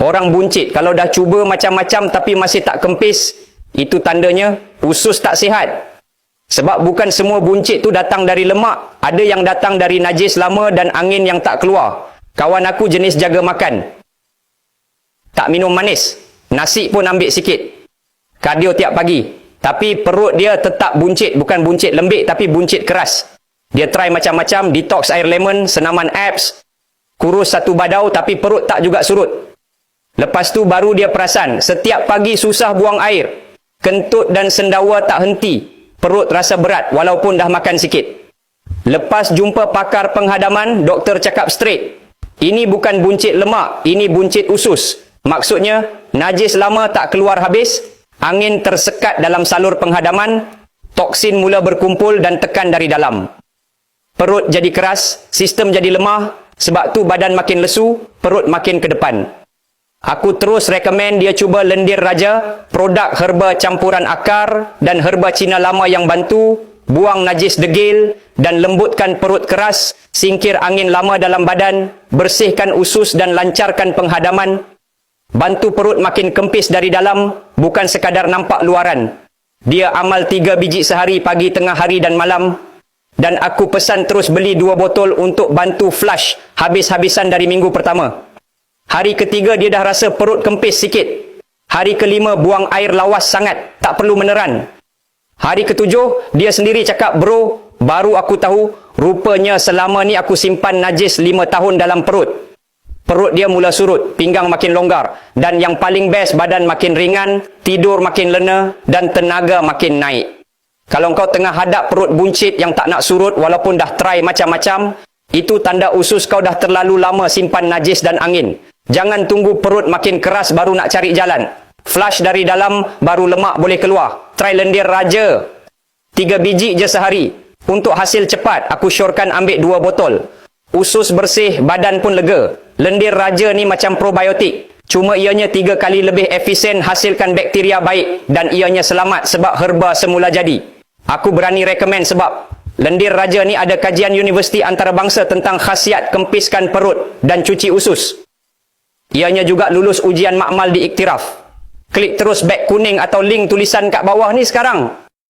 Orang buncit kalau dah cuba macam-macam tapi masih tak kempis, itu tandanya usus tak sihat. Sebab bukan semua buncit tu datang dari lemak, ada yang datang dari najis lama dan angin yang tak keluar. Kawan aku jenis jaga makan, tak minum manis, nasi pun ambil sikit, kardio tiap pagi, tapi perut dia tetap buncit. Bukan buncit lembik tapi buncit keras. Dia try macam-macam, detox air lemon, senaman abs, kurus satu badau, tapi perut tak juga surut. Lepas tu baru dia perasan, setiap pagi susah buang air, kentut dan sendawa tak henti, perut rasa berat walaupun dah makan sikit. Lepas jumpa pakar penghadaman, doktor cakap straight, ini bukan buncit lemak, ini buncit usus. Maksudnya, najis lama tak keluar habis, angin tersekat dalam salur penghadaman, toksin mula berkumpul dan tekan dari dalam. Perut jadi keras, sistem jadi lemah, sebab tu badan makin lesu, perut makin ke depan. Aku terus rekomen dia cuba lendir raja, produk herba campuran akar dan herba Cina lama yang bantu, buang najis degil dan lembutkan perut keras, singkir angin lama dalam badan, bersihkan usus dan lancarkan penghadaman. Bantu perut makin kempis dari dalam, bukan sekadar nampak luaran. Dia amal 3 biji sehari, pagi, tengah hari dan malam. Dan aku pesan terus beli 2 botol untuk bantu flush habis-habisan dari minggu pertama. Hari ketiga dia dah rasa perut kempis sikit. Hari kelima buang air lawas sangat, tak perlu meneran. Hari ketujuh dia sendiri cakap, bro, baru aku tahu rupanya selama ni aku simpan najis 5 tahun dalam perut. Perut dia mula surut, pinggang makin longgar, dan yang paling best, badan makin ringan, tidur makin lena dan tenaga makin naik. Kalau kau tengah hadap perut buncit yang tak nak surut walaupun dah try macam-macam, itu tanda usus kau dah terlalu lama simpan najis dan angin. Jangan tunggu perut makin keras baru nak cari jalan. Flush dari dalam baru lemak boleh keluar. Try lendir raja. 3 biji je sehari. Untuk hasil cepat, aku syorkan ambil 2 botol. Usus bersih, badan pun lega. Lendir raja ni macam probiotik. Cuma ianya 3 kali lebih efisien hasilkan bakteria baik dan ianya selamat sebab herba semula jadi. Aku berani rekomen sebab lendir raja ni ada kajian universiti antarabangsa tentang khasiat kempiskan perut dan cuci usus. Ianya juga lulus ujian makmal di Iktiraf. Klik terus back kuning atau link tulisan kat bawah ni sekarang.